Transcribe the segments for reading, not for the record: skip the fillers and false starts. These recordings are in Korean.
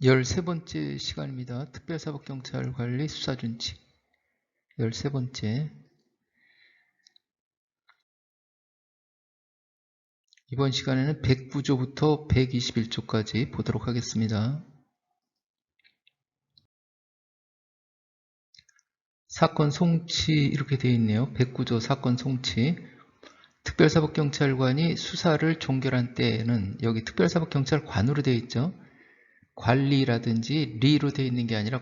13번째 시간입니다. 특별사법경찰관리 수사준칙 13번째. 이번 시간에는 109조부터 121조까지 보도록 하겠습니다. 사건 송치 이렇게 되어 있네요. 109조 사건 송치. 특별사법경찰관이 수사를 종결한 때에는 여기 특별사법경찰관으로 되어 있죠. 관리라든지 리로 되어 있는 게 아니라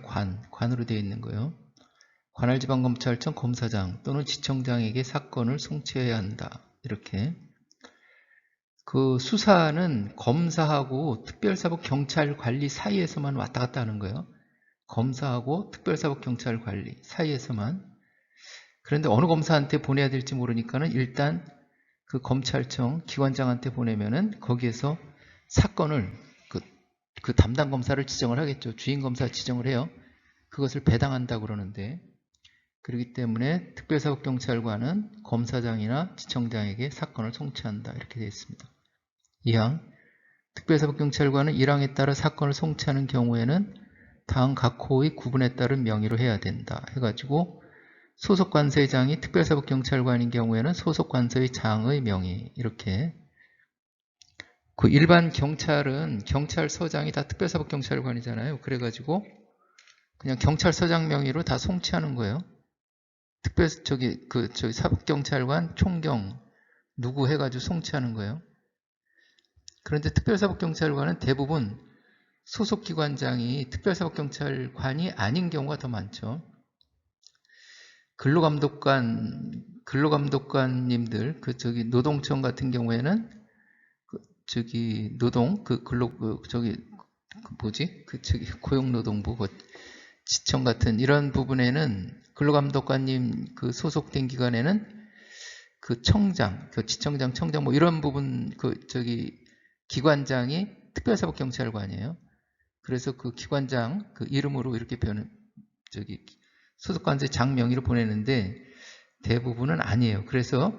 관으로 되어 있는 거예요. 관할지방검찰청 검사장 또는 지청장에게 사건을 송치해야 한다. 이렇게. 그 수사는 검사하고 특별사법경찰관리 사이에서만 왔다 갔다 하는 거예요. 검사하고 특별사법경찰관리 사이에서만. 그런데 어느 검사한테 보내야 될지 모르니까는 일단 그 검찰청 기관장한테 보내면은 거기에서 사건을 그 담당 검사를 지정을 하겠죠. 주인 검사 지정을 해요. 그것을 배당한다고 그러는데, 그렇기 때문에 특별사법경찰관은 검사장이나 지청장에게 사건을 송치한다. 이렇게 되어 있습니다. 2항. 특별사법경찰관은 1항에 따라 사건을 송치하는 경우에는 다음 각 호의 구분에 따른 명의로 해야 된다. 해가지고 소속관서장이 특별사법경찰관인 경우에는 소속관서의 장의 명의. 이렇게. 그 일반 경찰은 경찰서장이 다 특별사법경찰관이잖아요. 그래가지고 그냥 경찰서장 명의로 다 송치하는 거예요. 사법경찰관 총경 누구 해가지고 송치하는 거예요. 그런데 특별사법경찰관은 대부분 소속기관장이 특별사법경찰관이 아닌 경우가 더 많죠. 근로감독관님들, 노동청 같은 경우에는 고용노동부, 지청 같은 이런 부분에는 근로감독관님 소속된 기관에는 청장, 지청장, 청장 이런 부분 기관장이 특별사법경찰관이에요. 그래서 그 기관장 이름으로 이렇게 소속관서의 장명의로 보내는데 대부분은 아니에요. 그래서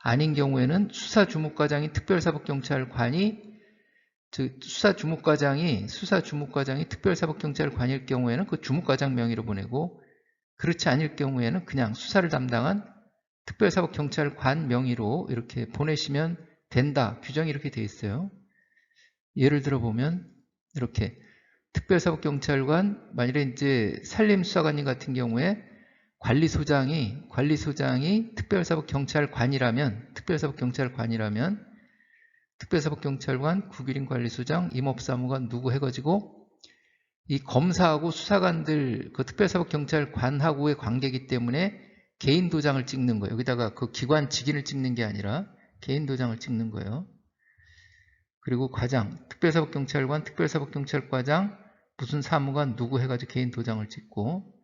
아닌 경우에는 수사주목과장이 특별사법경찰관이 수사주목과장이 특별사법경찰관일 경우에는 그 주목과장 명의로 보내고, 그렇지 않을 경우에는 그냥 수사를 담당한 특별사법경찰관 명의로 이렇게 보내시면 된다. 규정이 이렇게 되어 있어요. 예를 들어 보면 이렇게 특별사법경찰관, 만일에 이제 산림수사관님 같은 경우에 관리소장이 특별사법경찰관이라면 특별사법경찰관, 국유림관리소장, 임업사무관 누구 해가지고 이 검사하고 수사관들 특별사법경찰관하고의 관계이기 때문에 개인 도장을 찍는 거예요. 여기다가 그 기관 직인을 찍는 게 아니라 개인 도장을 찍는 거예요. 그리고 과장, 특별사법경찰관, 특별사법경찰과장, 무슨 사무관 누구 해가지고 개인 도장을 찍고,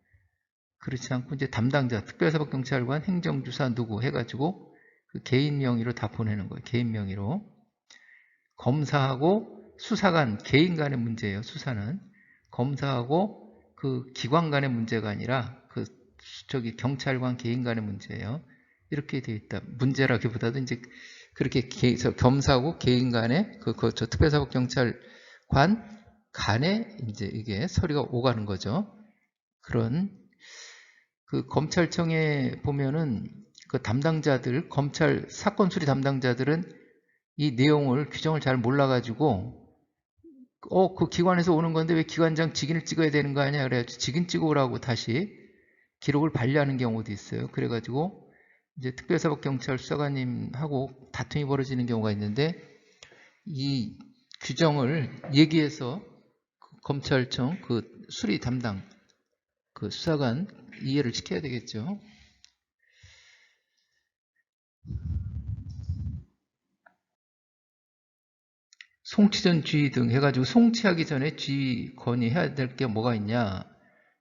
그렇지 않고 이제 담당자, 특별사법경찰관, 행정주사 누구 해가지고 그 개인 명의로 다 보내는 거예요. 개인 명의로. 검사하고 수사관, 개인 간의 문제예요. 수사는. 검사하고 그 기관 간의 문제가 아니라 경찰관 개인 간의 문제예요. 이렇게 되어 있다. 문제라기보다도 이제 그렇게 검사하고 개인 간의 특별사법경찰관 간에 이제 이게 서류가 오가는 거죠. 그런 검찰청에 보면은 그 담당자들, 검찰 사건 수리 담당자들은 이 내용을 규정을 잘 몰라가지고 그 기관에서 오는 건데 왜 기관장 직인을 찍어야 되는 거 아니야? 그래가지고 직인 찍어오라고 다시 기록을 반려하는 경우도 있어요. 그래가지고 이제 특별사법경찰 수사관님하고 다툼이 벌어지는 경우가 있는데, 이 규정을 얘기해서 검찰청 수리 담당 수사관 이해를 시켜야 되겠죠. 송치 전 지휘 등 해가지고 송치하기 전에 지휘 건의해야 될 게 뭐가 있냐.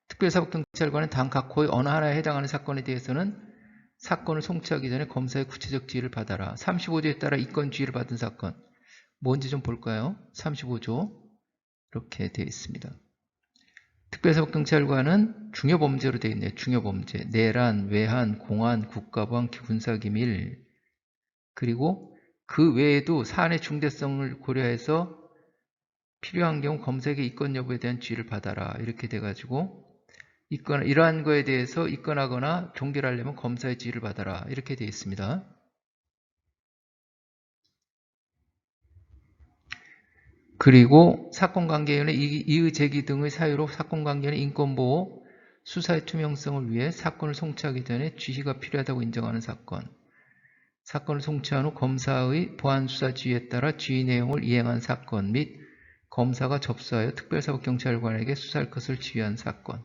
특별사법경찰관은 다음 각 호의 어느 하나에 해당하는 사건에 대해서는 사건을 송치하기 전에 검사의 구체적 지휘를 받아라. 35조에 따라 이건 지휘를 받은 사건 뭔지 좀 볼까요? 35조 이렇게 되어 있습니다. 특별사법경찰관은 중요범죄로 되어 있네요. 중요범죄, 내란, 외환, 공안, 국가보안, 군사기밀, 그리고 그 외에도 사안의 중대성을 고려해서 필요한 경우 검사에게 이권 여부에 대한 지휘를 받아라. 이렇게 돼가지고 이러한 거에 대해서 입건하거나 종결하려면 검사의 지휘를 받아라. 이렇게 되어 있습니다. 그리고 사건관계위원회 이의제기 등의 사유로 사건관계는 인권보호, 수사의 투명성을 위해 사건을 송치하기 전에 지시가 필요하다고 인정하는 사건. 사건을 송치한 후 검사의 보안수사 지휘에 따라 지휘 내용을 이행한 사건 및 검사가 접수하여 특별사법경찰관에게 수사할 것을 지휘한 사건.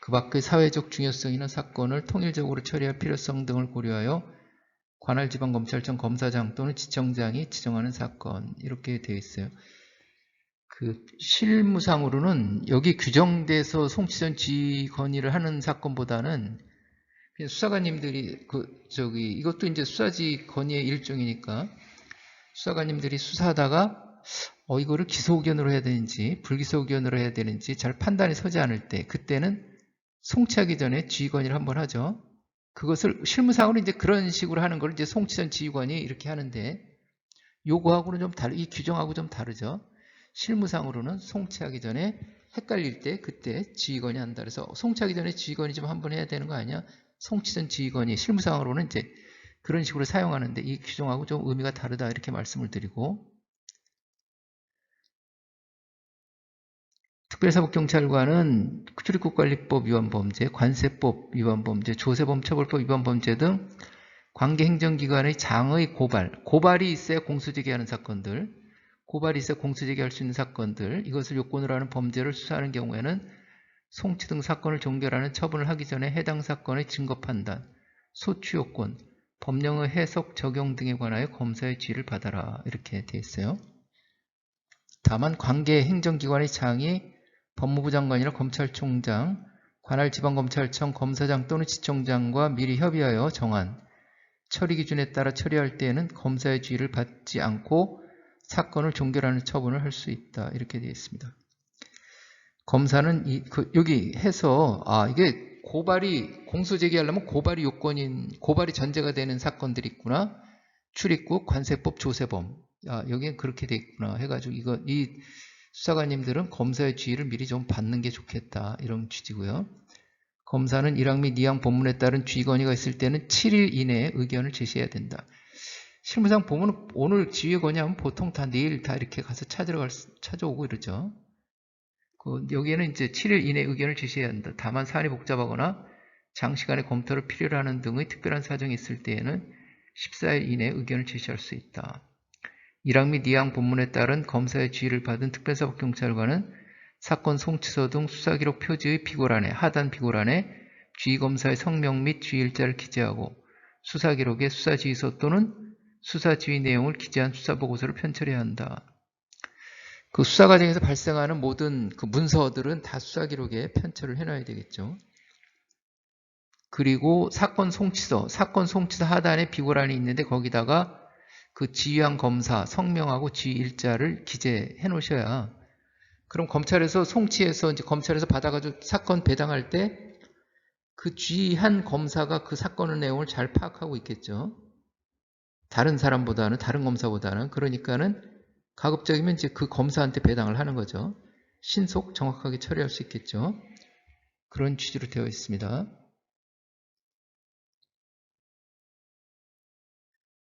그 밖의 사회적 중요성 있는 사건을 통일적으로 처리할 필요성 등을 고려하여 관할지방검찰청 검사장 또는 지청장이 지정하는 사건. 이렇게 되어 있어요. 그 실무상으로는 여기 규정돼서 송치전 지휘 건의를 하는 사건보다는 그냥 수사관님들이 이것도 이제 수사지 건의의 일종이니까 수사관님들이 수사하다가 이거를 기소 의견으로 해야 되는지 불기소 의견으로 해야 되는지 잘 판단이 서지 않을 때 그때는 송치하기 전에 지휘 건의를 한번 하죠. 그것을 실무상으로 이제 그런 식으로 하는 걸 이제 송치전 지휘 건의 이렇게 하는데 요거하고는 좀 이 규정하고 좀 다르죠. 실무상으로는 송치하기 전에 헷갈릴 때 그때 지휘 건의한다. 그래서 송치하기 전에 지휘 건의 좀 한번 해야 되는 거 아니야? 송치전 지휘 건의 실무상으로는 이제 그런 식으로 사용하는데 이 규정하고 좀 의미가 다르다 이렇게 말씀을 드리고 특별사법경찰관은 출입국관리법 위반 범죄, 관세법 위반 범죄, 조세범처벌법 위반 범죄 등 관계행정기관의 장의 고발이 있어야 공소제기하는 사건들, 고발이 있어야 공소제기할 수 있는 사건들, 이것을 요건으로 하는 범죄를 수사하는 경우에는 송치 등 사건을 종결하는 처분을 하기 전에 해당 사건의 증거 판단, 소추 요건, 법령의 해석, 적용 등에 관하여 검사의 지휘를 받아라 이렇게 되어 있어요. 다만 관계 행정기관의 장이 법무부 장관이나 검찰총장, 관할지방검찰청 검사장 또는 지청장과 미리 협의하여 정한 처리 기준에 따라 처리할 때에는 검사의 지휘를 받지 않고 사건을 종결하는 처분을 할 수 있다. 이렇게 되어 있습니다. 검사는 여기 해서 이게 고발이 공소 제기하려면 고발이 요건인 고발이 전제가 되는 사건들이 있구나. 출입국, 관세법, 조세범. 여기엔 그렇게 돼 있구나 해가지고 이 수사관님들은 검사의 지휘를 미리 좀 받는 게 좋겠다. 이런 취지고요. 검사는 1항 및 2항 본문에 따른 지휘 건의가 있을 때는 7일 이내에 의견을 제시해야 된다. 실무상 보면 오늘 지휘 건의하면 보통 다 내일 다 이렇게 가서 찾아오고 이러죠. 여기에는 이제 7일 이내 의견을 제시해야 한다. 다만 사안이 복잡하거나 장시간의 검토를 필요로 하는 등의 특별한 사정이 있을 때에는 14일 이내 의견을 제시할 수 있다. 1항 및 2항 본문에 따른 검사의 지휘를 받은 특별사법경찰관은 사건 송치서 등 수사기록 표지의 비고란에 하단 비고란에 지휘검사의 성명 및 지휘일자를 기재하고 수사기록에 수사지휘서 또는 수사지휘 내용을 기재한 수사보고서를 편철해야 한다. 그 수사 과정에서 발생하는 모든 그 문서들은 다 수사기록에 편철을 해놔야 되겠죠. 그리고 사건 송치서 하단에 비고란이 있는데 거기다가 그 지휘한 검사 성명하고 지휘일자를 기재해 놓으셔야 그럼 검찰에서 송치해서 이제 검찰에서 받아가지고 사건 배당할 때 그 지휘한 검사가 그 사건의 내용을 잘 파악하고 있겠죠. 다른 사람보다는 다른 검사보다는 그러니까는 가급적이면 이제 그 검사한테 배당을 하는 거죠. 신속 정확하게 처리할 수 있겠죠. 그런 취지로 되어 있습니다.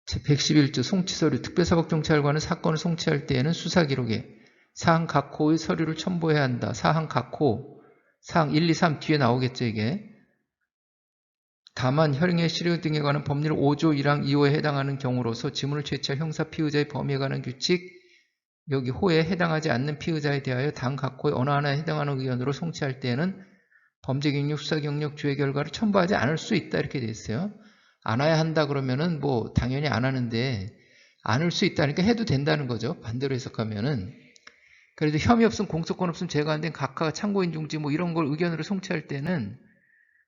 제111조 송치서류 특별사법경찰관은 사건을 송치할 때에는 수사기록에 사항 각 호의 서류를 첨부해야 한다. 사항 각 호, 사항 1, 2, 3 뒤에 나오겠죠 이게. 다만 혈행의 실효 등에 관한 법률 5조 1항 2호에 해당하는 경우로서 지문을 채취할 형사 피의자의 범위에 관한 규칙 여기 호에 해당하지 않는 피의자에 대하여 당 각 호의 어느 하나에 해당하는 의견으로 송치할 때에는 범죄 경력, 수사 경력, 주의 결과를 첨부하지 않을 수 있다 이렇게 돼 있어요. 안 해야 한다 그러면은 뭐 당연히 안 하는데 안 할 수 있다니까 해도 된다는 거죠. 반대로 해석하면은. 그래도 혐의 없음, 공소권 없음, 제거 안 된 각하, 참고인 중지 뭐 이런 걸 의견으로 송치할 때는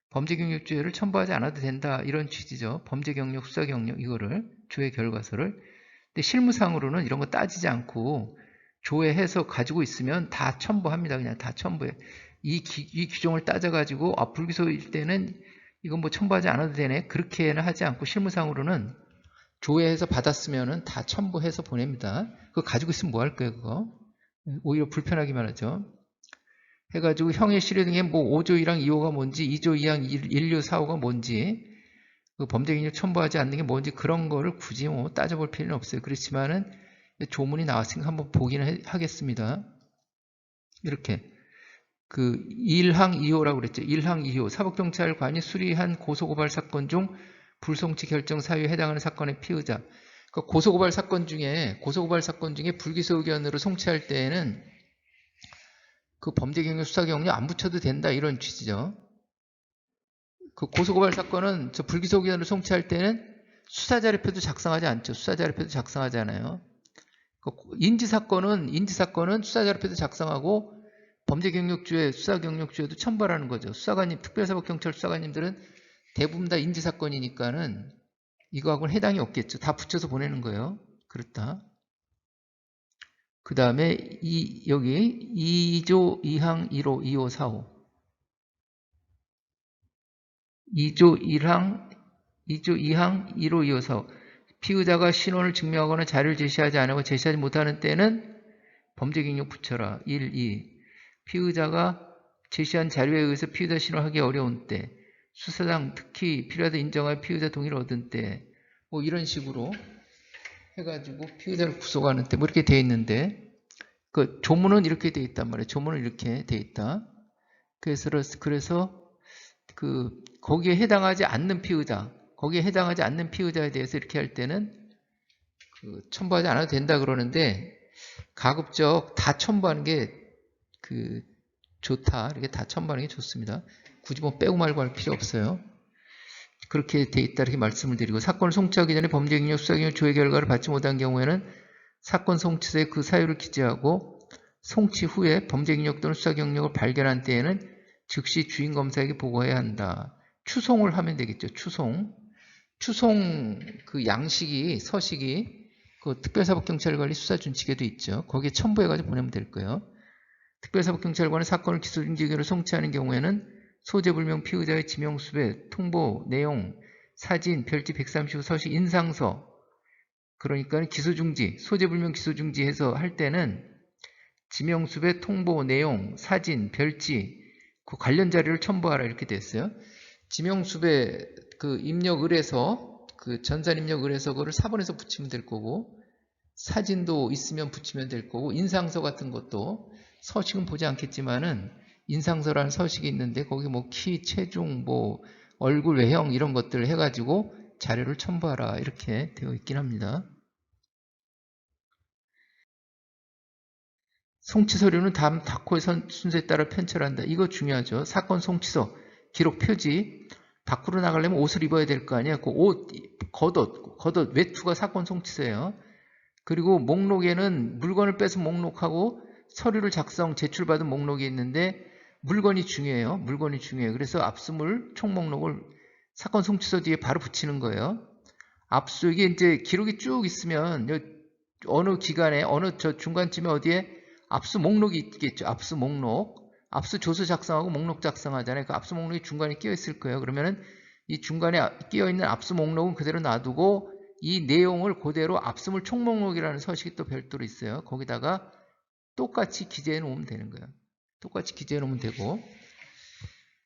범죄 경력 주의를 첨부하지 않아도 된다 이런 취지죠. 범죄 경력, 수사 경력 이거를 주의 결과서를. 근데 실무상으로는 이런 거 따지지 않고 조회해서 가지고 있으면 다 첨부합니다. 그냥 다 첨부해. 이 규정을 따져가지고 불기소일 때는 이건 뭐 첨부하지 않아도 되네. 그렇게는 하지 않고 실무상으로는 조회해서 받았으면은 다 첨부해서 보냅니다. 그거 가지고 있으면 뭐 할 거예요, 그거? 오히려 불편하기만 하죠. 해가지고 형의 실효 등에 뭐 5조 1항 2호가 뭔지 2조 2항 1, 2, 4호가 뭔지 그 범죄경력 첨부하지 않는 게 뭔지 그런 거를 굳이 뭐 따져볼 필요는 없어요. 그렇지만은 조문이 나왔으니까 한번 보기는 하겠습니다. 이렇게 그 1항 2호라고 그랬죠. 1항 2호 사법경찰관이 수리한 고소고발 사건 중 불송치 결정 사유에 해당하는 사건의 피의자. 그러니까 고소고발 사건 중에 불기소 의견으로 송치할 때에는 그 범죄경력 수사경력 안 붙여도 된다 이런 취지죠. 그 고소고발 사건은 저 불기소 의견으로 송치할 때는 수사자료표도 작성하지 않죠. 수사자료표도 작성하지 않아요. 인지사건은 수사자료표도 작성하고 범죄경력주에 수사경력주에도 첨부하라는 거죠. 수사관님, 특별사법경찰 수사관님들은 대부분 다 인지사건이니까는 이거하고는 해당이 없겠죠. 다 붙여서 보내는 거예요. 그렇다. 그 다음에 여기 2조 2항 1호 2호 4호 2조 2항 2호 2호 4호 피의자가 신원을 증명하거나 자료를 제시하지 않고 제시하지 못하는 때는 범죄경력 붙여라. 1, 2 피의자가 제시한 자료에 의해서 피의자 신원하기 어려운 때 수사장 특히 필요하다 인정하여 피의자 동의를 얻은 때 뭐 이런 식으로 해가지고 피의자를 구속하는 때 뭐 이렇게 돼 있는데 그 조문은 이렇게 돼 있단 말이에요. 조문은 이렇게 돼 있다. 그래서 그 거기에 해당하지 않는 피의자에 대해서 이렇게 할 때는 그 첨부하지 않아도 된다 그러는데 가급적 다 첨부하는 게 그 좋다. 이렇게 다 첨부하는 게 좋습니다. 굳이 뭐 빼고 말고 할 필요 없어요. 그렇게 돼 있다 이렇게 말씀을 드리고 사건을 송치하기 전에 범죄경력 수사경력 조회 결과를 받지 못한 경우에는 사건 송치서에 그 사유를 기재하고 송치 후에 범죄경력 또는 수사경력을 발견한 때에는 즉시 주인검사에게 보고해야 한다. 추송을 하면 되겠죠. 추송 그 양식이 서식이 그 특별사법경찰관리 수사준칙에도 있죠. 거기에 첨부해가지고 보내면 될 거예요. 특별사법경찰관은 사건을 기소중지기로 송치하는 경우에는 소재불명 피의자의 지명수배, 통보, 내용, 사진, 별지 135 서식, 인상서 그러니까 기소중지, 소재불명 기소중지해서 할 때는 지명수배, 통보, 내용, 사진, 별지 그 관련 자료를 첨부하라 이렇게 됐어요. 지명수배 그 입력을해서 그 전산 입력을해서 그거를 사본에서 붙이면 될 거고 사진도 있으면 붙이면 될 거고 인상서 같은 것도 서식은 보지 않겠지만은 인상서라는 서식이 있는데 거기 뭐 키, 체중, 뭐 얼굴 외형 이런 것들을 해가지고 자료를 첨부하라 이렇게 되어 있긴 합니다. 송치 서류는 다음 닥코의 순서에 따라 편철한다. 이거 중요하죠. 사건 송치서, 기록 표지. 밖으로 나가려면 옷을 입어야 될 거 아니야. 그 옷, 겉옷, 외투가 사건 송치서예요. 그리고 목록에는 물건을 빼서 목록하고 서류를 작성, 제출받은 목록이 있는데 물건이 중요해요. 그래서 압수물 총목록을 사건 송치서 뒤에 바로 붙이는 거예요. 압수, 이게 이제 기록이 쭉 있으면 어느 기간에, 어느 저 중간쯤에 어디에 압수 목록이 있겠죠. 압수 목록. 압수 조서 작성하고 목록 작성하잖아요. 그 압수 목록이 중간에 끼어 있을 거예요. 그러면은 이 중간에 끼어 있는 압수 목록은 그대로 놔두고 이 내용을 그대로 압수물 총목록이라는 서식이 또 별도로 있어요. 거기다가 똑같이 기재해 놓으면 되는 거예요. 똑같이 기재해 놓으면 되고.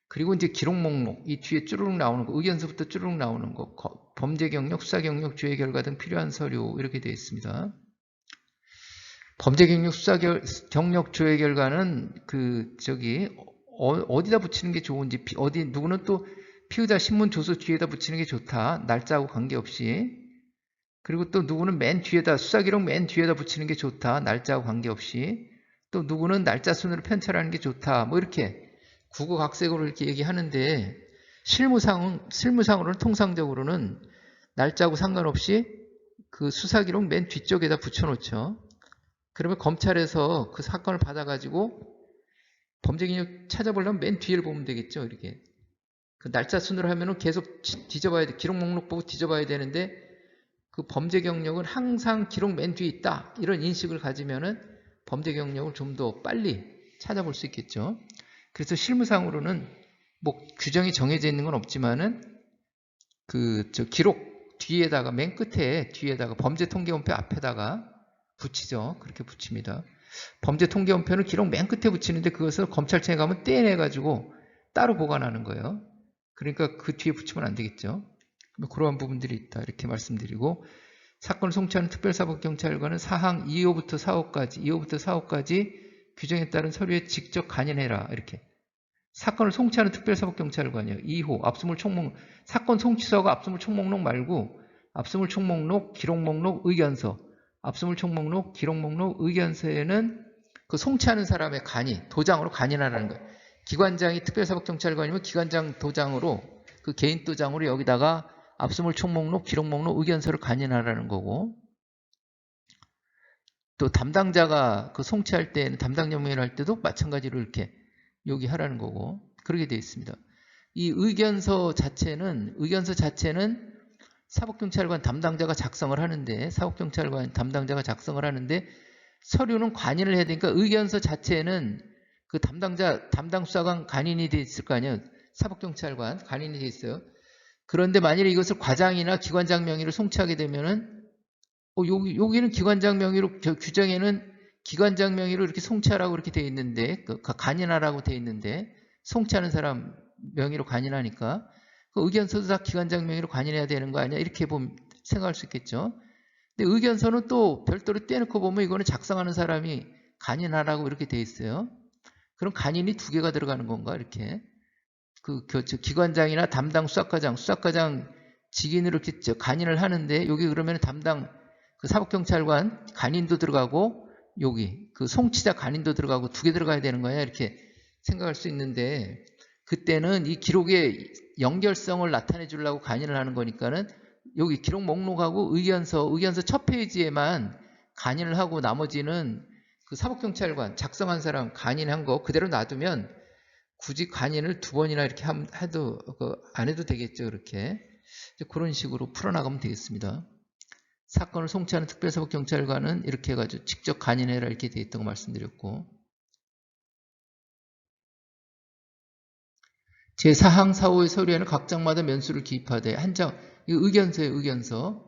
그리고 이제 기록 목록, 이 뒤에 쭈루룩 나오는 거, 의견서부터 쭈루룩 나오는 거, 범죄 경력, 수사 경력, 주의 결과 등 필요한 서류 이렇게 되어 있습니다. 범죄 경력, 수사 경력, 조회 결과는 어디다 붙이는 게 좋은지 누구는 또 피의자 신문 조서 뒤에다 붙이는 게 좋다. 날짜하고 관계없이. 그리고 또 누구는 맨 뒤에다 수사 기록 맨 뒤에다 붙이는 게 좋다. 날짜하고 관계없이. 또 누구는 날짜 순으로 편찬하는 게 좋다. 뭐 이렇게 국어각색으로 이렇게 얘기하는데 실무상으로는 통상적으로는 날짜하고 상관없이 그 수사 기록 맨 뒤쪽에다 붙여놓죠. 그러면 검찰에서 그 사건을 받아가지고 범죄 기록 찾아보려면 맨 뒤를 보면 되겠죠. 이렇게 그 날짜 순으로 하면은 계속 뒤져봐야 돼. 기록 목록 보고 뒤져봐야 되는데 그 범죄 경력은 항상 기록 맨 뒤에 있다. 이런 인식을 가지면은 범죄 경력을 좀 더 빨리 찾아볼 수 있겠죠. 그래서 실무상으로는 뭐 규정이 정해져 있는 건 없지만은 기록 뒤에다가 맨 끝에 뒤에다가 범죄 통계원표 앞에다가 붙이죠. 그렇게 붙입니다. 범죄통계원표는 기록 맨 끝에 붙이는데 그것을 검찰청에 가면 떼내가지고 따로 보관하는 거예요. 그러니까 그 뒤에 붙이면 안 되겠죠. 그러한 부분들이 있다 이렇게 말씀드리고, 사건을 송치하는 특별사법경찰관은 사항 2호부터 4호까지 규정에 따른 서류에 직접 간인해라 이렇게. 사건을 송치하는 특별사법경찰관이요. 2호 압수물 총목록, 사건 송치서가 압수물 총목록 말고 압수물 총목록, 기록목록, 의견서, 압수물 총목록, 기록목록, 의견서에는 그 송치하는 사람의 간인, 도장으로 간인하라는 거예요. 기관장이 특별사법경찰관이면 기관장 도장으로, 그 개인 도장으로 여기다가 압수물 총목록, 기록목록, 의견서를 간인하라는 거고, 또 담당자가 그 송치할 때는 담당 명령을 할 때도 마찬가지로 이렇게 여기 하라는 거고, 그렇게 되어 있습니다. 이 의견서 자체는 사법경찰관 담당자가 작성을 하는데, 서류는 관인을 해야 되니까 의견서 자체는 그 담당 수사관 간인이 돼 있을 거 아니에요. 사법경찰관 간인이 돼 있어요. 그런데 만일에 이것을 과장이나 기관장 명의로 송치하게 되면은, 여기는 기관장 명의로, 규정에는 기관장 명의로 이렇게 송치하라고 이렇게 돼 있는데, 간인하라고 돼 있는데, 송치하는 사람 명의로 간인하니까, 그 의견서도 다 기관장 명의로 간인해야 되는 거 아니야? 이렇게 생각할 수 있겠죠. 근데 의견서는 또 별도로 떼놓고 보면 이거는 작성하는 사람이 간인하라고 이렇게 돼 있어요. 그럼 간인이 2개가 들어가는 건가? 이렇게. 기관장이나 담당 수사과장 직인으로 이렇게 간인을 하는데, 여기 그러면 그 사법경찰관 간인도 들어가고, 여기 그 송치자 간인도 들어가고 2개 들어가야 되는 거야. 이렇게 생각할 수 있는데, 그때는 이 기록의 연결성을 나타내 주려고 간인을 하는 거니까는 여기 기록 목록하고 의견서 첫 페이지에만 간인을 하고 나머지는 그 사법경찰관 작성한 사람 간인한 거 그대로 놔두면 굳이 간인을 2번이나 이렇게 안 해도 되겠죠. 그렇게. 그런 식으로 풀어나가면 되겠습니다. 사건을 송치하는 특별사법경찰관은 이렇게 해가지고 직접 간인해라 이렇게 돼 있다고 말씀드렸고, 제4항 4호의 서류에는 각 장마다 면수를 기입하되 한 장, 의견서예요. 의견서.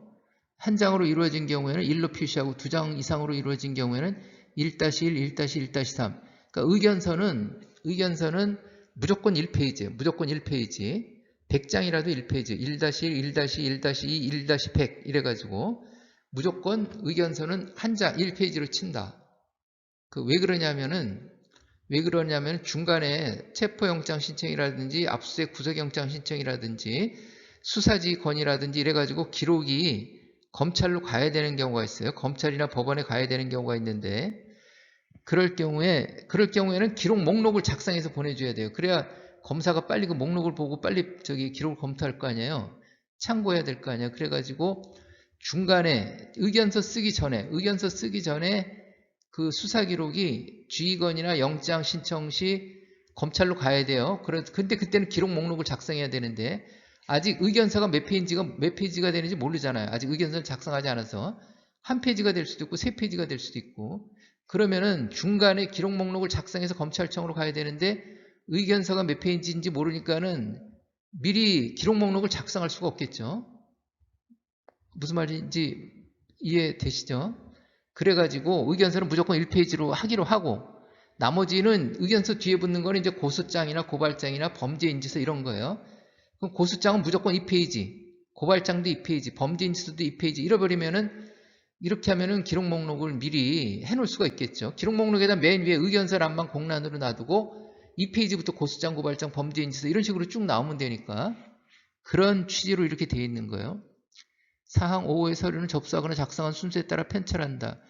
한 장으로 이루어진 경우에는 1로 표시하고 2장 이상으로 이루어진 경우에는 1-1, 1-1-3. 그러니까 의견서는 무조건 1페이지예요. 무조건 1페이지. 100장이라도 1페이지. 1-1, 1-1, 1-2, 1-100 이래가지고 무조건 의견서는 한 장 1페이지로 친다. 왜 그러냐면은 중간에 체포영장 신청이라든지 압수수색 구속영장 신청이라든지 수사지 건이라든지 이래가지고 기록이 검찰로 가야 되는 경우가 있어요. 검찰이나 법원에 가야 되는 경우가 있는데, 그럴 경우에는 기록 목록을 작성해서 보내줘야 돼요. 그래야 검사가 빨리 그 목록을 보고 빨리 기록을 검토할 거 아니에요. 참고해야 될 거 아니에요. 그래가지고 중간에 의견서 쓰기 전에 그 수사 기록이 지휘건이나 영장 신청 시 검찰로 가야 돼요. 근데 그때는 기록 목록을 작성해야 되는데, 아직 의견서가 몇 페이지가 되는지 모르잖아요. 아직 의견서를 작성하지 않아서 한 페이지가 될 수도 있고 3페이지가 될 수도 있고, 그러면은 중간에 기록 목록을 작성해서 검찰청으로 가야 되는데 의견서가 몇 페이지인지 모르니까는 미리 기록 목록을 작성할 수가 없겠죠. 무슨 말인지 이해되시죠? 그래가지고 의견서는 무조건 1페이지로 하기로 하고, 나머지는 의견서 뒤에 붙는 거는 이제 고소장이나 고발장이나 범죄인지서 이런 거예요. 그럼 고소장은 무조건 2페이지, 고발장도 2페이지, 범죄인지서도 2페이지 잃어버리면은, 이렇게 하면은 기록 목록을 미리 해놓을 수가 있겠죠. 기록 목록에다 맨 위에 의견서란만 공란으로 놔두고 2페이지부터 고소장, 고발장, 범죄인지서 이런 식으로 쭉 나오면 되니까 그런 취지로 이렇게 되어 있는 거예요. 사항 5호의 서류는 접수하거나 작성한 순서에 따라 편철한다.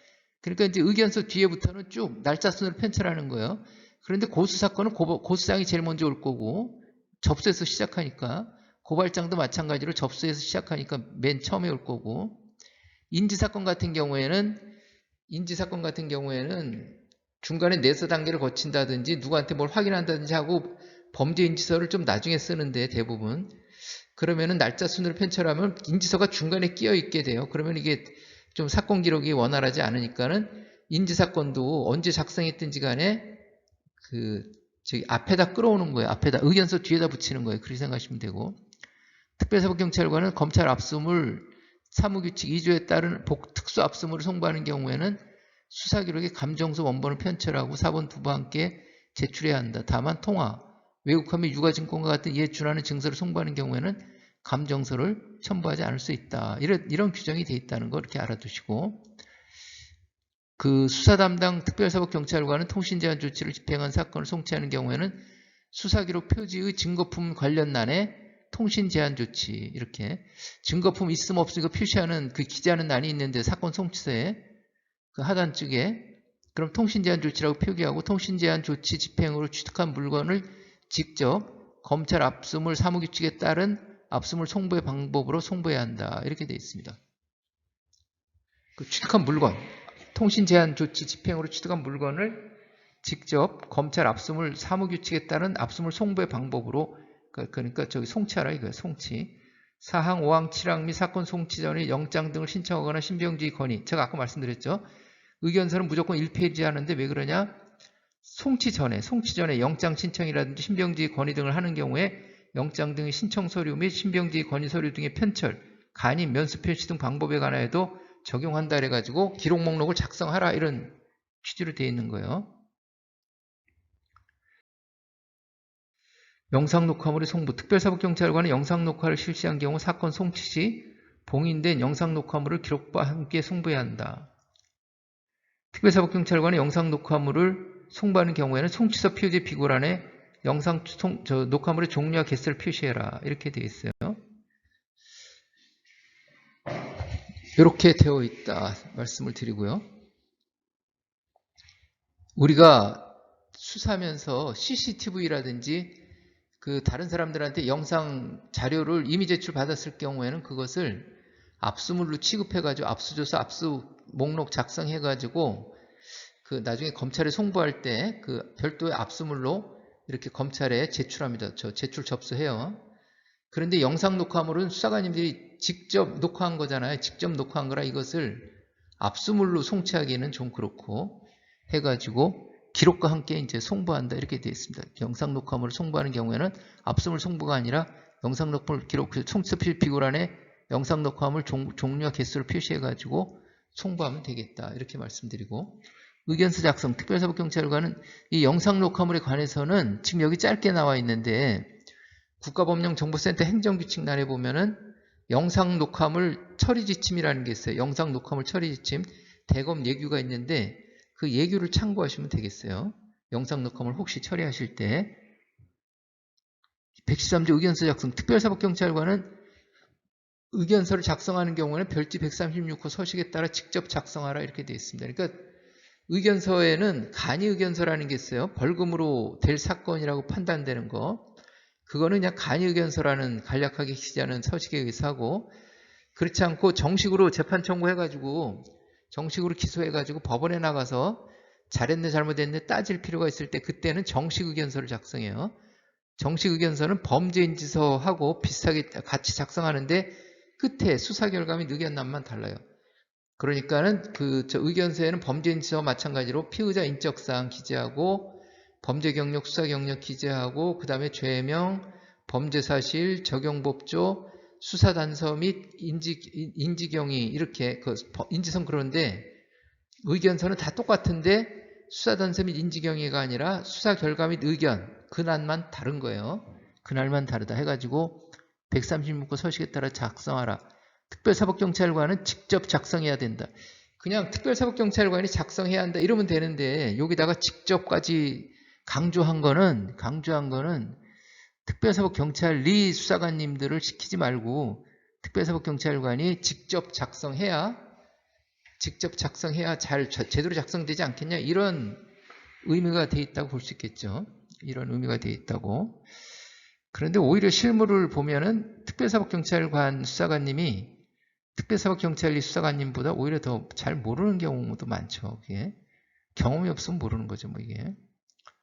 그러니까 이제 의견서 뒤에부터는 쭉 날짜순으로 편철하는 거예요. 그런데 고수사건은 고수장이 제일 먼저 올 거고, 접수에서 시작하니까, 고발장도 마찬가지로 접수에서 시작하니까 맨 처음에 올 거고, 인지사건 같은 경우에는 중간에 내서 단계를 거친다든지 누구한테 뭘 확인한다든지 하고 범죄인지서를 좀 나중에 쓰는데, 대부분 그러면은 날짜 순으로 편철하면 인지서가 중간에 끼어 있게 돼요. 그러면 이게 좀 사건 기록이 원활하지 않으니까는 인지사건도 언제 작성했든지 간에 앞에다 끌어오는 거예요. 앞에다 의견서 뒤에다 붙이는 거예요. 그렇게 생각하시면 되고, 특별사법경찰관은 검찰 압수물 사무규칙 2조에 따른 특수압수물을 송부하는 경우에는 수사기록에 감정서 원본을 편철하고 사본 부부와 함께 제출해야 한다. 다만 통화, 외국화 및 유가증권과 같은 이에 준하는 증서를 송부하는 경우에는 감정서를 첨부하지 않을 수 있다. 이런 규정이 되어 있다는 거 이렇게 알아두시고, 그 수사 담당 특별사법경찰관은 통신 제한 조치를 집행한 사건을 송치하는 경우에는 수사기록 표지의 증거품 관련란에 통신 제한 조치, 이렇게 증거품 있음 없음 이거 표시하는 그 기재하는 란이 있는데 사건 송치서에 그 하단 쪽에 그럼 통신 제한 조치라고 표기하고 통신 제한 조치 집행으로 취득한 물건을 직접 검찰 압수물 사무규칙에 따른 압수물 송부의 방법으로 송부해야 한다. 이렇게 되어 있습니다. 그 취득한 물건, 통신 제한 조치 집행으로 취득한 물건을 직접 검찰 압수물 사무규칙에 따른 압수물 송부의 방법으로, 그러니까 저기 송치하라 이거예요. 송치. 4항, 5항, 7항 및 사건 송치 전에 영장 등을 신청하거나 신병지의 건의. 제가 아까 말씀드렸죠. 의견서는 무조건 1페이지 하는데 왜 그러냐? 송치 전에 영장 신청이라든지 신병지의 건의 등을 하는 경우에 영장 등의 신청 서류 및 신병지의 건의 서류 등의 편철, 간임, 면수 표시 등 방법에 관하여도 적용한다 해가지고 기록 목록을 작성하라 이런 취지로 되어 있는 거예요. 영상녹화물의 송부. 특별사법경찰관은 영상녹화를 실시한 경우 사건 송치 시 봉인된 영상녹화물을 기록과 함께 송부해야 한다. 특별사법경찰관은 영상녹화물을 송부하는 경우에는 송치서 표지 비고란에 녹화물의 종류와 개수를 표시해라. 이렇게 되어 있어요. 이렇게 되어 있다 말씀을 드리고요. 우리가 수사하면서 CCTV라든지 그 다른 사람들한테 영상 자료를 이미 제출받았을 경우에는 그것을 압수물로 취급해가지고 압수조사 압수 목록 작성해가지고 그 나중에 검찰에 송부할 때 그 별도의 압수물로 이렇게 검찰에 제출합니다. 제출 접수해요. 그런데 영상 녹화물은 수사관님들이 직접 녹화한 거잖아요. 직접 녹화한 거라 이것을 압수물로 송치하기에는 좀 그렇고 해가지고 기록과 함께 이제 송부한다 이렇게 되어 있습니다. 영상 녹화물을 송부하는 경우에는 압수물 송부가 아니라 영상 녹화물 기록 송치서 비고란에 영상 녹화물 종류와 개수를 표시해가지고 송부하면 되겠다 이렇게 말씀드리고, 의견서 작성 특별사법경찰관은 이 영상 녹화물에 관해서는 지금 여기 짧게 나와 있는데 국가법령정보센터 행정규칙란에 보면은 영상 녹화물 처리 지침이라는 게 있어요. 영상 녹화물 처리 지침 대검 예규가 있는데 그 예규를 참고하시면 되겠어요. 영상 녹화물 혹시 처리하실 때. 113조 의견서 작성. 특별사법경찰관은 의견서를 작성하는 경우는 별지 136호 서식에 따라 직접 작성하라 이렇게 되어 있습니다. 그러니까 의견서에는 간이 의견서라는 게 있어요. 벌금으로 될 사건이라고 판단되는 거. 그거는 그냥 간이 의견서라는 간략하게 기재하는 서식에 의해서 하고, 그렇지 않고 정식으로 재판 청구해가지고 정식으로 기소해가지고 법원에 나가서 잘했네 잘못했네 따질 필요가 있을 때 그때는 정식 의견서를 작성해요. 정식 의견서는 범죄인지서하고 비슷하게 같이 작성하는데 끝에 수사 결과 및 의견란만 달라요. 그러니까는 저 의견서에는 범죄인지서와 마찬가지로 피의자 인적사항 기재하고 범죄 경력, 수사 경력 기재하고 그 다음에 죄명, 범죄사실, 적용법조, 수사단서 및 인지경위 이렇게 인지성 그런데 의견서는 다 똑같은데 수사단서 및 인지경위가 아니라 수사 결과 및 의견 그날만 다른 거예요. 그날만 다르다 해가지고 136호 서식에 따라 작성하라. 특별사법경찰관은 직접 작성해야 된다. 그냥 특별사법경찰관이 작성해야 한다 이러면 되는데 여기다가 직접까지 강조한 거는 특별사법경찰리 수사관님들을 시키지 말고 특별사법경찰관이 직접 작성해야 잘 제대로 작성되지 않겠냐 이런 의미가 돼 있다고 볼 수 있겠죠. 이런 의미가 돼 있다고. 그런데 오히려 실무를 보면은 특별사법경찰관 수사관님이 특별사법경찰리 수사관님보다 오히려 더 잘 모르는 경우도 많죠. 그게 경험이 없으면 모르는 거죠. 뭐 이게.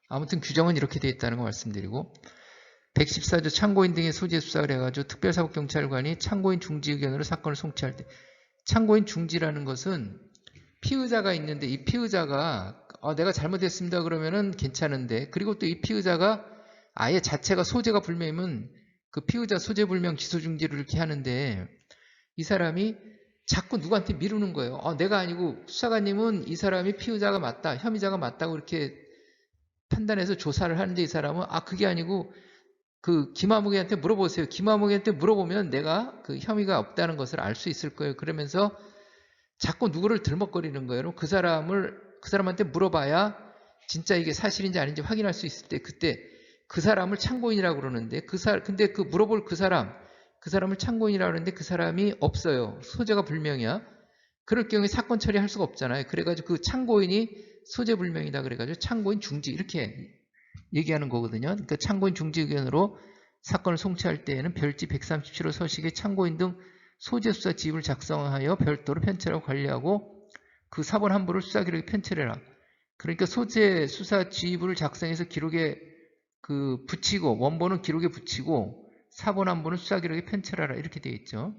아무튼 규정은 이렇게 되어 있다는 거 말씀드리고, 114조 참고인 등의 소재 수사를 해가지고 특별사법경찰관이 참고인 중지 의견으로 사건을 송치할 때, 참고인 중지라는 것은 피의자가 있는데 이 피의자가 내가 잘못했습니다 그러면은 괜찮은데, 그리고 또 이 피의자가 아예 자체가 소재가 불명이면 그 피의자 소재 불명 기소 중지를 이렇게 하는데 이 사람이 자꾸 누구한테 미루는 거예요. 내가 아니고 수사관님은 이 사람이 피의자가 맞다, 혐의자가 맞다고 이렇게 판단해서 조사를 하는데 이 사람은 그게 아니고 그 김아무개한테 물어보세요. 김아무개한테 물어보면 내가 그 혐의가 없다는 것을 알 수 있을 거예요. 그러면서 자꾸 누구를 들먹거리는 거예요. 그 사람한테 물어봐야 진짜 이게 사실인지 아닌지 확인할 수 있을 때 그때 그 사람을 참고인이라고 그러는데 근데 그 물어볼 그 사람을 참고인이라고 그러는데 그 사람이 없어요. 소재가 불명이야. 그럴 경우에 사건 처리할 수가 없잖아요. 그래가지고 그 참고인이 소재 불명이다 그래가지고 참고인 중지 이렇게 얘기하는 거거든요. 그러니까 참고인 중지 의견으로 사건을 송치할 때에는 별지 137호 서식의 참고인 등 소재 수사 지휘를 작성하여 별도로 편찬하고 관리하고 그 사본 한부를 수사 기록에 편찬해라. 그러니까 소재 수사 지휘부를 작성해서 기록에 붙이고 원본은 기록에 붙이고 사본 한부는 수사 기록에 편찬하라 이렇게 되어 있죠.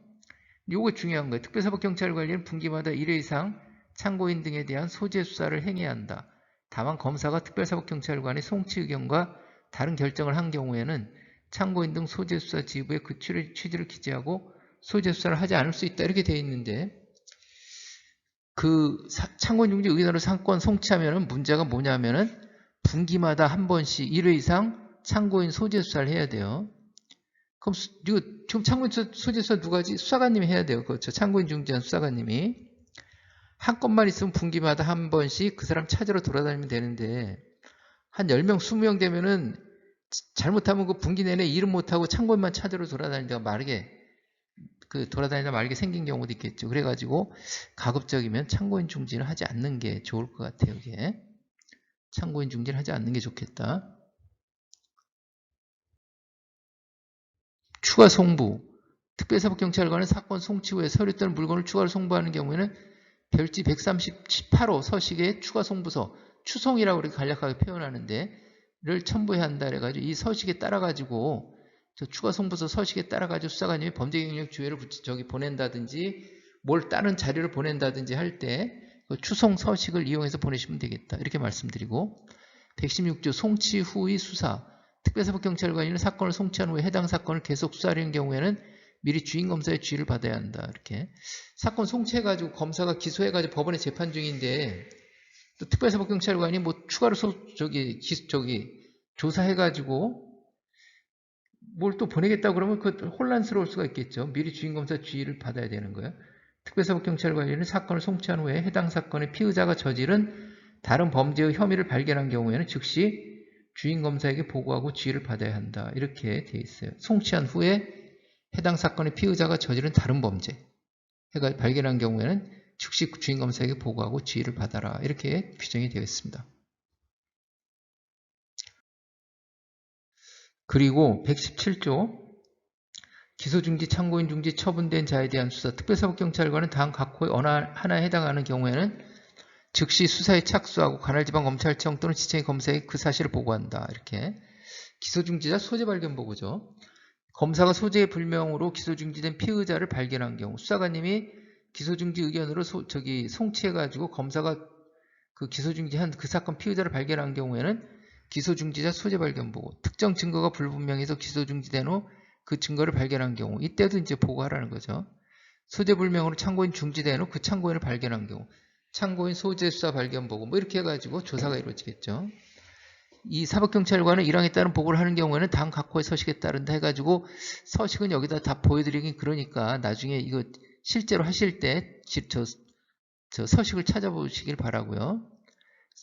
요거 중요한 거예요. 특별사법경찰관리는 분기마다 1회 이상 참고인 등에 대한 소재 수사를 행해야 한다. 다만 검사가 특별사법경찰관의 송치 의견과 다른 결정을 한 경우에는 참고인 등 소재 수사 지휘부에 그 취지를 기재하고 소재 수사를 하지 않을 수 있다 이렇게 되어 있는데 참고인 중지 의견으로 사건 송치하면은 문제가 뭐냐면은 분기마다 한 번씩 1회 이상 참고인 소재 수사를 해야 돼요. 그럼 지금 참고인 소재 수사 누가 하지? 수사관님이 해야 돼요. 그렇죠. 참고인 중지한 수사관님이. 한 건만 있으면 분기마다 한 번씩 그 사람 찾으러 돌아다니면 되는데 한 10명, 20명 되면은 잘못하면 그 분기 내내 일은 못하고 참고인만 찾으러 돌아다니다 말게 생긴 경우도 있겠죠. 그래가지고 가급적이면 참고인 중지는 하지 않는 게 좋을 것 같아요. 이게. 참고인 중지를 하지 않는 게 좋겠다. 추가 송부. 특별사법경찰관은 사건 송치 후에 서류 또는 물건을 추가로 송부하는 경우에는 별지 138호 서식의 추가 송부서, 추송이라고 이렇게 간략하게 표현하는데 를 첨부해야 한다 그래가지고 이 서식에 따라가지고 저 추가 송부서 서식에 따라가지고 수사관님이 범죄경력 주의를 보낸다든지 뭘 다른 자료를 보낸다든지 할 때 그 추송 서식을 이용해서 보내시면 되겠다. 이렇게 말씀드리고 116조 송치 후의 수사. 특별사법경찰관이는 사건을 송치한 후에 해당 사건을 계속 수사하려는 경우에는 미리 주인검사의 지휘를 받아야 한다. 이렇게 사건 송치해가지고 검사가 기소해가지고 법원에 재판 중인데 또 특별사법경찰관이 뭐 추가로 조사해가지고 뭘 또 보내겠다고 그러면 그 혼란스러울 수가 있겠죠. 미리 주인검사 지휘를 받아야 되는 거예요. 특별사법경찰관리는 사건을 송치한 후에 해당 사건의 피의자가 저지른 다른 범죄의 혐의를 발견한 경우에는 즉시 주인검사에게 보고하고 지휘를 받아야 한다. 이렇게 되어 있어요. 송치한 후에 해당 사건의 피의자가 저지른 다른 범죄가 발견한 경우에는 즉시 주인검사에게 보고하고 지휘를 받아라. 이렇게 규정이 되어 있습니다. 그리고 117조 기소중지, 참고인중지 처분된 자에 대한 수사. 특별사법경찰관은 다음 각 호의 어느 하나에 해당하는 경우에는 즉시 수사에 착수하고 관할지방검찰청 또는 지청의 검사에게 그 사실을 보고한다. 이렇게 기소중지자 소재발견 보고죠. 검사가 소재의 불명으로 기소중지된 피의자를 발견한 경우 수사관님이 기소중지 의견으로 송치해가지고 검사가 그 기소중지한 그 사건 피의자를 발견한 경우에는 기소중지자 소재발견 보고 특정 증거가 불분명해서 기소중지된 후 그 증거를 발견한 경우 이때도 이제 보고하라는 거죠. 소재불명으로 참고인 중지된 후 그 참고인을 발견한 경우 참고인 소재 수사 발견 보고 뭐 이렇게 해가지고 조사가 이루어지겠죠. 이 사법경찰관은 1항에 따른 보고를 하는 경우에는 다음 각 호의 서식에 따른다 해가지고 서식은 여기다 다 보여드리긴 그러니까 나중에 이거 실제로 하실 때 저 서식을 찾아보시길 바라고요.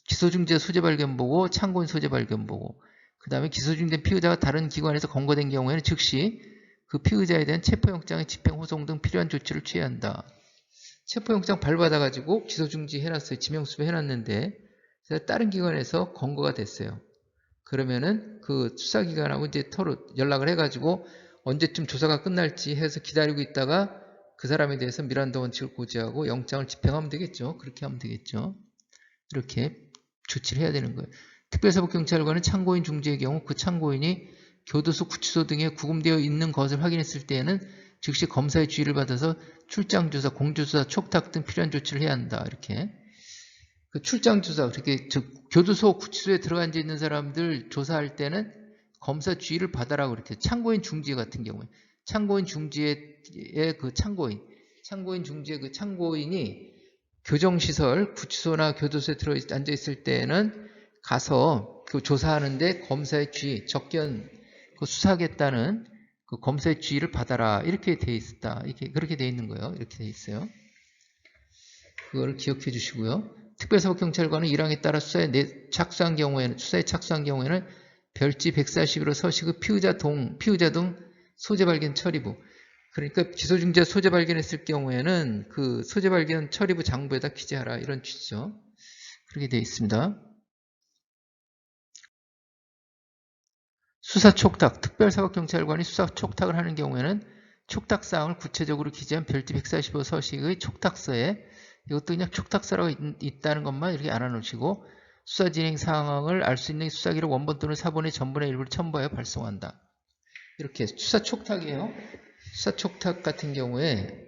기소중지자 소재 발견 보고 참고인 소재 발견 보고 그 다음에 기소중지된 피의자가 다른 기관에서 검거된 경우에는 즉시 그 피의자에 대한 체포영장의 집행, 호송 등 필요한 조치를 취해야 한다. 체포영장 발받아가지고 기소중지 해놨어요. 지명수배 해놨는데 다른 기관에서 검거가 됐어요. 그러면은 그 수사기관하고 이제 서로 연락을 해가지고 언제쯤 조사가 끝날지 해서 기다리고 있다가 그 사람에 대해서 미란다 원칙을 고지하고 영장을 집행하면 되겠죠. 그렇게 하면 되겠죠. 이렇게 조치를 해야 되는 거예요. 특별사법경찰관은 참고인 중지의 경우 그 참고인이 교도소, 구치소 등에 구금되어 있는 것을 확인했을 때에는 즉시 검사의 지휘를 받아서 출장조사, 공조조사, 촉탁 등 필요한 조치를 해야 한다. 이렇게 그 출장조사, 그렇게 교도소, 구치소에 들어가 있는 사람들 조사할 때는 검사 지휘를 받아라고 이렇게 참고인 중지 같은 경우에 참고인 중지의 그 참고인 참고인 중지에 그 참고인이 교정시설, 구치소나 교도소에 들어 앉아 있을 때는 가서 그 조사하는데 검사의 지휘, 접견 그 수사하겠다는 그 검사의 지휘를 받아라. 이렇게 돼 있다. 이렇게 그렇게 돼 있는 거예요. 이렇게 돼 있어요. 그걸 기억해 주시고요. 특별사법경찰관은 1항에 따라 수사에 착수한 경우에는 별지 141호 서식 의 피의자 등 소재 발견 처리부. 그러니까 기소중재 소재 발견했을 경우에는 그 소재 발견 처리부 장부에다 기재하라. 이런 취지죠. 그렇게 되어 있습니다. 수사 촉탁. 특별사법경찰관이 수사 촉탁을 하는 경우에는 촉탁사항을 구체적으로 기재한 별지 145 서식의 촉탁서에 이것도 그냥 촉탁서라고 있다는 것만 이렇게 알아놓으시고 수사 진행 상황을 알 수 있는 수사기록 원본 또는 사본의 전본의 일부를 첨부하여 발송한다. 이렇게 수사 촉탁이에요. 수사 촉탁 같은 경우에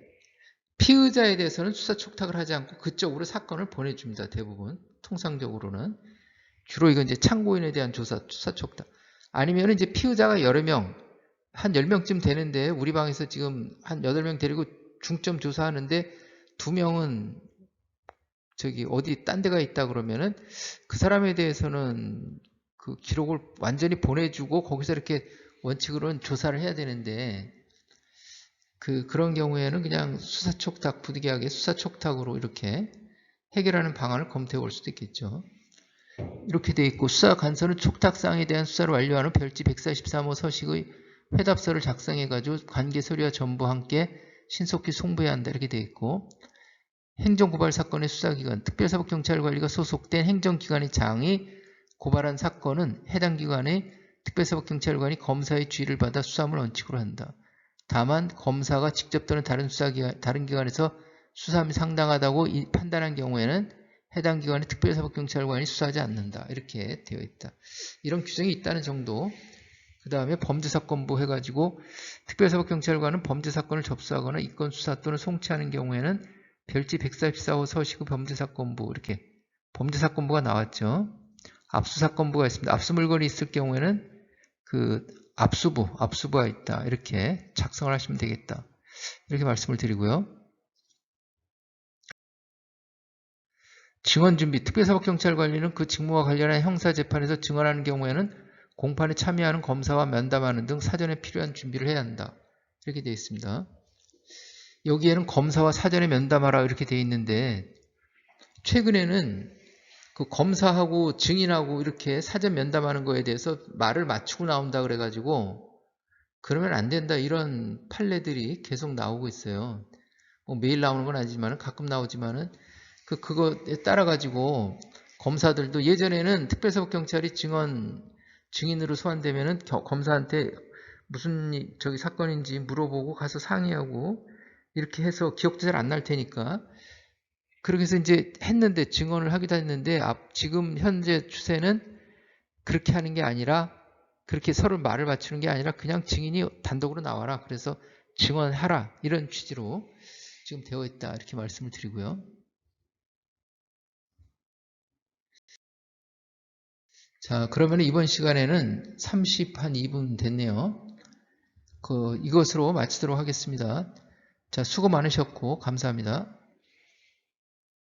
피의자에 대해서는 수사 촉탁을 하지 않고 그쪽으로 사건을 보내줍니다. 대부분 통상적으로는 주로 이건 이제 참고인에 대한 조사 수사 촉탁. 아니면 이제 피의자가 여러 명, 한 10명쯤 되는데 우리 방에서 지금 한 8명 데리고 중점 조사하는데 2명은 저기 어디 딴 데가 있다 그러면은 그 사람에 대해서는 그 기록을 완전히 보내주고 거기서 이렇게 원칙으로는 조사를 해야 되는데 그런 경우에는 그냥 수사 촉탁, 부득이하게 수사 촉탁으로 이렇게 해결하는 방안을 검토해 볼 수도 있겠죠. 이렇게 돼 있고 수사 간서는 촉탁사항에 대한 수사를 완료하는 별지 143호 서식의 회답서를 작성해가지고 관계 서류와 전부 함께 신속히 송부해야 한다 이렇게 돼 있고 행정고발 사건의 수사기관, 특별사법경찰관리가 소속된 행정기관의 장이 고발한 사건은 해당 기관의 특별사법경찰관이 검사의 지휘를 받아 수사함을 원칙으로 한다. 다만 검사가 직접 또는 다른 기관에서 수사함이 상당하다고 판단한 경우에는 해당 기관의 특별사법경찰관이 수사하지 않는다. 이렇게 되어 있다. 이런 규정이 있다는 정도. 그 다음에 범죄사건부 해가지고 특별사법경찰관은 범죄사건을 접수하거나 입건수사 또는 송치하는 경우에는 별지 144호 서식의 범죄사건부 이렇게 범죄사건부가 나왔죠. 압수사건부가 있습니다. 압수물건이 있을 경우에는 그 압수부가 있다. 이렇게 작성을 하시면 되겠다. 이렇게 말씀을 드리고요. 증언준비. 특별사법경찰관리는 그 직무와 관련한 형사재판에서 증언하는 경우에는 공판에 참여하는 검사와 면담하는 등 사전에 필요한 준비를 해야 한다. 이렇게 되어 있습니다. 여기에는 검사와 사전에 면담하라 이렇게 되어 있는데 최근에는 그 검사하고 증인하고 이렇게 사전 면담하는 거에 대해서 말을 맞추고 나온다 그래가지고 그러면 안 된다 이런 판례들이 계속 나오고 있어요. 뭐 매일 나오는 건 아니지만 가끔 나오지만은 그거에 따라 가지고 검사들도 예전에는 특별사법경찰이 증인으로 소환되면은 검사한테 무슨 저기 사건인지 물어보고 가서 상의하고 이렇게 해서 기억도 잘 안 날 테니까 그렇게 해서 이제 했는데 증언을 하기도 했는데 지금 현재 추세는 그렇게 하는 게 아니라 그렇게 서로 말을 맞추는 게 아니라 그냥 증인이 단독으로 나와라. 그래서 증언하라. 이런 취지로 지금 되어 있다. 이렇게 말씀을 드리고요. 자, 그러면 이번 시간에는 32분 됐네요. 이것으로 마치도록 하겠습니다. 자, 수고 많으셨고 감사합니다.